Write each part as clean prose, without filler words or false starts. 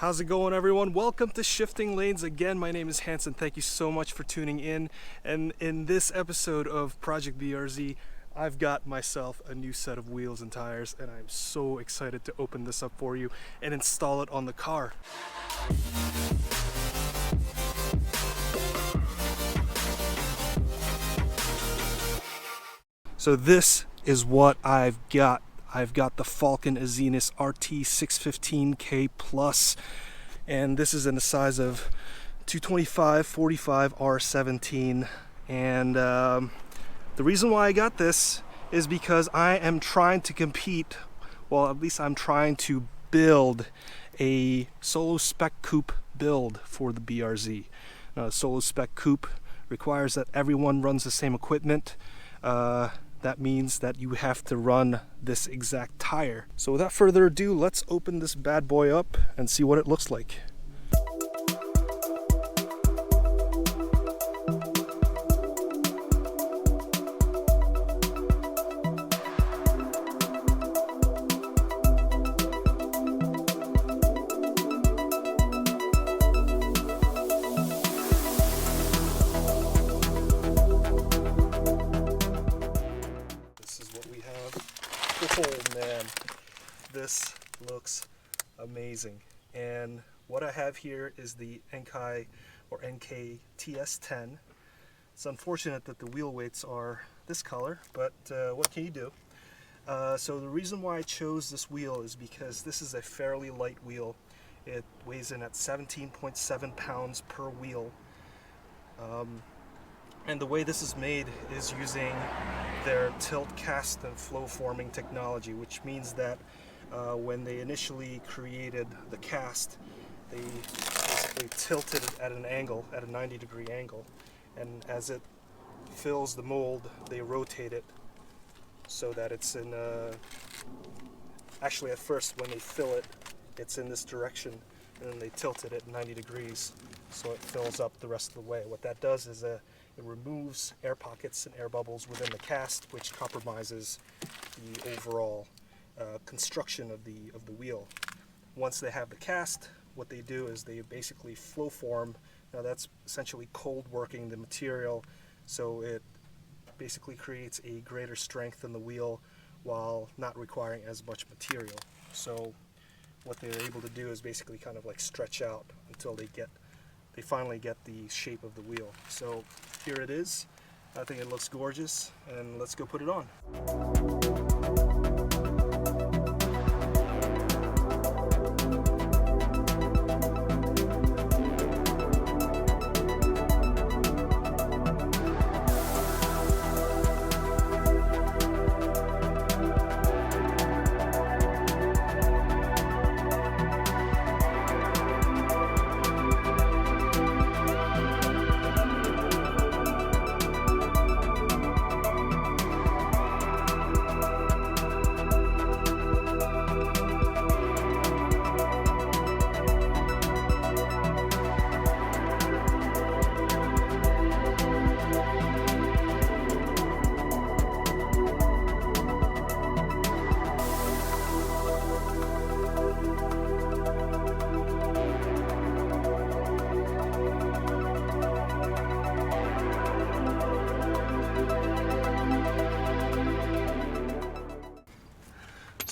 How's it going, everyone? Welcome to Shifting Lanes again. My name is Hanson. Thank you so much for tuning in. And in this episode of Project BRZ, I've got myself a new set of wheels and tires, and I'm so excited to open this up for you and install it on the car. So this is what I've got. I've got the Falken Azenis RT615K Plus, and this is in the size of 225 45 R17. And the reason why I got this is because I am trying to compete, well, at least I'm trying to build a Solo Spec Coupe build for the BRZ. Now, the Solo Spec Coupe requires that everyone runs the same equipment. That means that you have to run this exact tire. So without further ado, let's open this bad boy up and see what it looks like. Oh man, this looks amazing. And what I have here is the Enkei TS-10. It's unfortunate that the wheel weights are this color, but what can you do? So the reason why I chose this wheel is because this is a fairly light wheel. It weighs in at 17.7 pounds per wheel. And the way this is made is using their tilt, cast, and flow forming technology, which means that when they initially created the cast, they basically tilted it at an angle, at a 90-degree angle, and as it fills the mold, they rotate it so that it's in actually at first when they fill it, it's in this direction, and then they tilt it at 90 degrees so it fills up the rest of the way. What that does is it removes air pockets and air bubbles within the cast, which compromises the overall construction of the wheel. Once they have the cast, what they do is they basically flow form. Now that's essentially cold working the material, so it basically creates a greater strength in the wheel while not requiring as much material. So what they're able to do is basically kind of like stretch out until they finally get the shape of the wheel. So here it is. I think it looks gorgeous, and let's go put it on.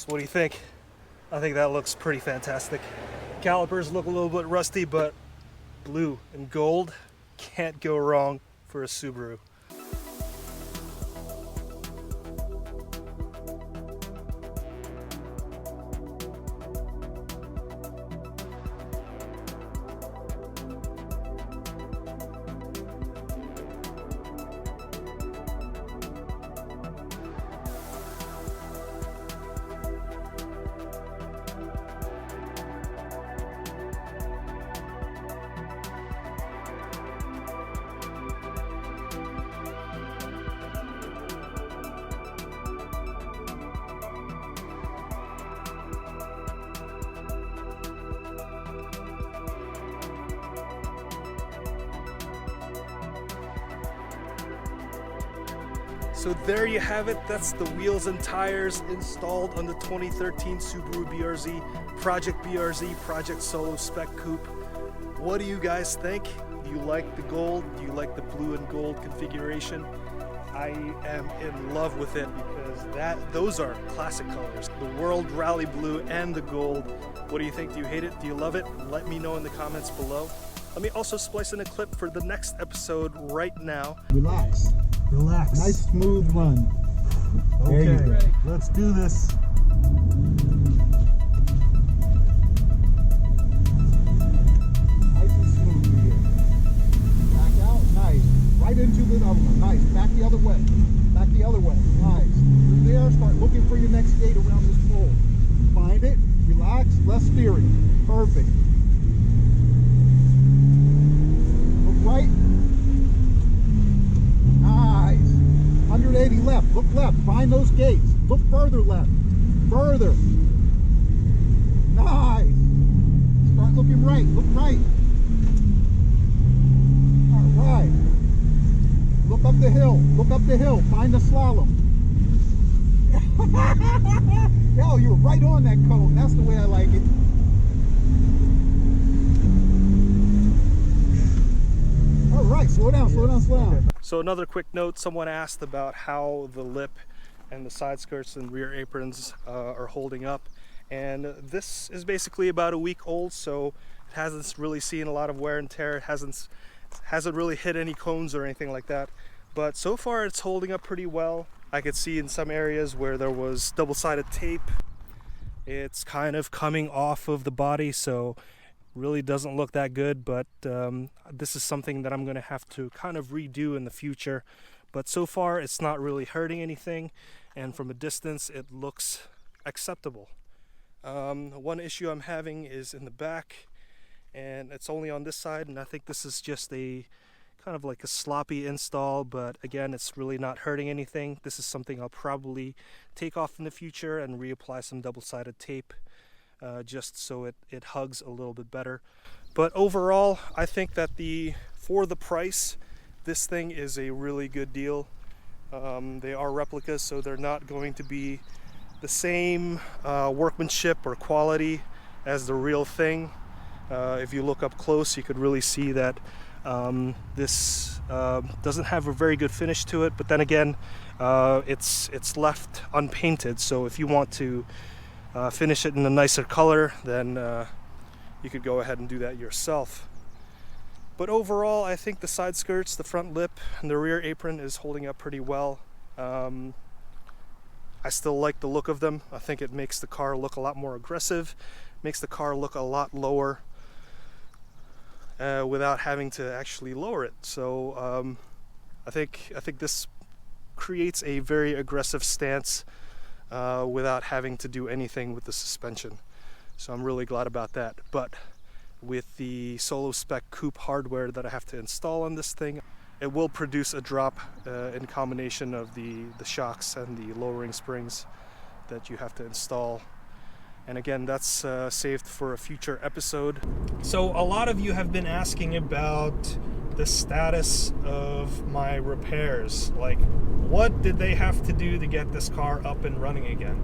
What do you think? I think that looks pretty fantastic. Calipers look a little bit rusty, but blue and gold can't go wrong for a Subaru. So there you have it. That's the wheels and tires installed on the 2013 Subaru BRZ Project BRZ, Project Solo Spec Coupe. What do you guys think? Do you like the gold? Do you like the blue and gold configuration? I am in love with it because those are classic colors. The World Rally Blue and the gold. What do you think? Do you hate it? Do you love it? Let me know in the comments below. Let me also splice in a clip for the next episode right now. Relax. Relax. Nice smooth run. There you go. Let's do this. Nice and smooth for you. Back out. Nice. Right into the other one. Nice. Back the other way. Back the other way. Nice. Through there. Start looking for your next gate around this pole. Find it. Relax. Less steering. Perfect. Look right. Nice. 180 left. Look left. Find those gates. Look further left. Further. Nice. Start looking right. Look right. All right. Look up the hill. Look up the hill. Find the slalom. Yo, you were right on that cone. That's the way I like it. All right. Slow down. Slow down. Slow down. So another quick note, someone asked about how the lip and the side skirts and rear aprons are holding up. And this is basically about a week old, so it hasn't really seen a lot of wear and tear. It hasn't really hit any cones or anything like that. But so far it's holding up pretty well. I could see in some areas where there was double-sided tape, it's kind of coming off of the body, so really doesn't look that good, but this is something that I'm going to have to kind of redo in the future. But so far it's not really hurting anything, and from a distance it looks acceptable. One issue I'm having is in the back, and it's only on this side, and I think this is just a kind of like a sloppy install, but again, it's really not hurting anything. This is something I'll probably take off in the future and reapply some double-sided tape just so it hugs a little bit better. But overall, I think that for the price, this thing is a really good deal. They are replicas, so they're not going to be the same workmanship or quality as the real thing. If you look up close, you could really see that this doesn't have a very good finish to it, but then again, it's left unpainted, so if you want to finish it in a nicer color, then you could go ahead and do that yourself. But overall, I think the side skirts, the front lip, and the rear apron is holding up pretty well. I still like the look of them. I think it makes the car look a lot more aggressive, makes the car look a lot lower without having to actually lower it. So I think this creates a very aggressive stance without having to do anything with the suspension. So I'm really glad about that. But with the Solo Spec Coupe hardware that I have to install on this thing, it will produce a drop in combination of the shocks and the lowering springs that you have to install. And again, that's saved for a future episode. So a lot of you have been asking about the status of my repairs. Like, what did they have to do to get this car up and running again?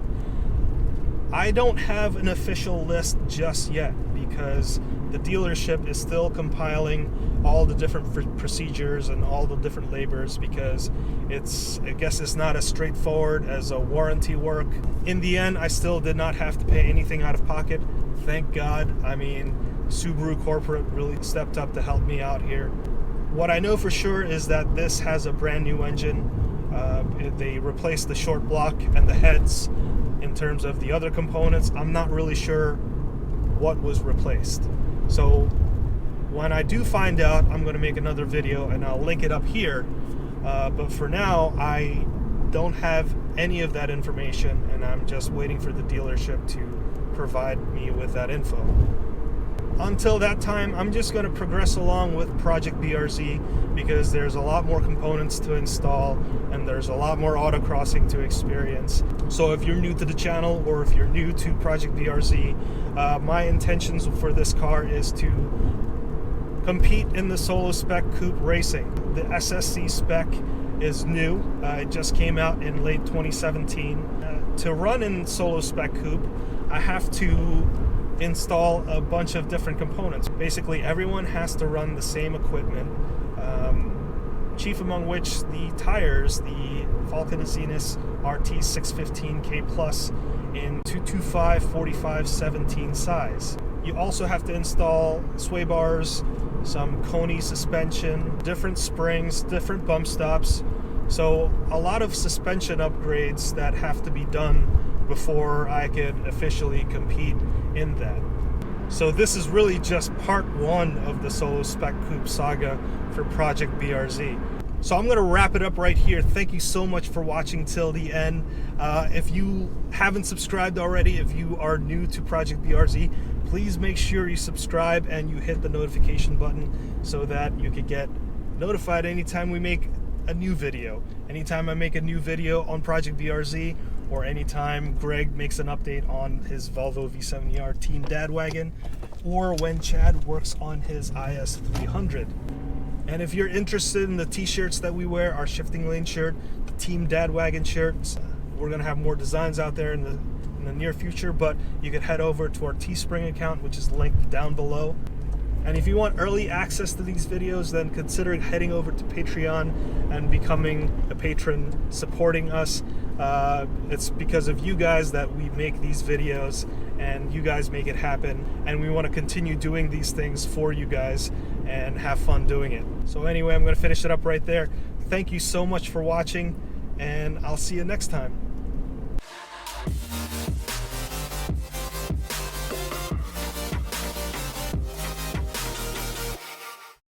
I don't have an official list just yet because the dealership is still compiling all the different procedures and all the different labors, because I guess it's not as straightforward as a warranty work. In the end, I still did not have to pay anything out of pocket. Thank God. I mean, Subaru Corporate really stepped up to help me out here. What I know for sure is that this has a brand new engine. They replaced the short block and the heads. In terms of the other components, I'm not really sure what was replaced. So when I do find out, I'm going to make another video and I'll link it up here. But for now, I don't have any of that information, and I'm just waiting for the dealership to provide me with that info. Until that time, I'm just going to progress along with Project BRZ because there's a lot more components to install and there's a lot more autocrossing to experience. So if you're new to the channel or if you're new to Project BRZ, my intentions for this car is to compete in the Solo Spec Coupe racing. The SSC spec is new. It just came out in late 2017. To run in Solo Spec Coupe, I have to install a bunch of different components. Basically, everyone has to run the same equipment, chief among which the tires, the Falken Azenis RT615K Plus in 225 45 17 size. You also have to install sway bars, some Koni suspension, different springs, different bump stops. So a lot of suspension upgrades that have to be done before I can officially compete in that. So this is really just part one of the Solo Spec Coupe saga for Project BRZ. So I'm going to wrap it up right here. Thank you so much for watching till the end. If you haven't subscribed already, if you are new to Project BRZ, please make sure you subscribe and you hit the notification button so that you can get notified anytime we make a new video. Anytime I make a new video on Project BRZ, or anytime Greg makes an update on his Volvo V70R Team Dad Wagon, or when Chad works on his IS300. And if you're interested in the t-shirts that we wear, our Shifting Lane shirt, the Team Dad Wagon shirts, we're gonna have more designs out there in the near future, but you can head over to our Teespring account, which is linked down below. And if you want early access to these videos, then consider heading over to Patreon and becoming a patron, supporting us. It's because of you guys that we make these videos, and you guys make it happen, and we want to continue doing these things for you guys and have fun doing it. So anyway, I'm going to finish it up right there. Thank you so much for watching, and I'll see you next time.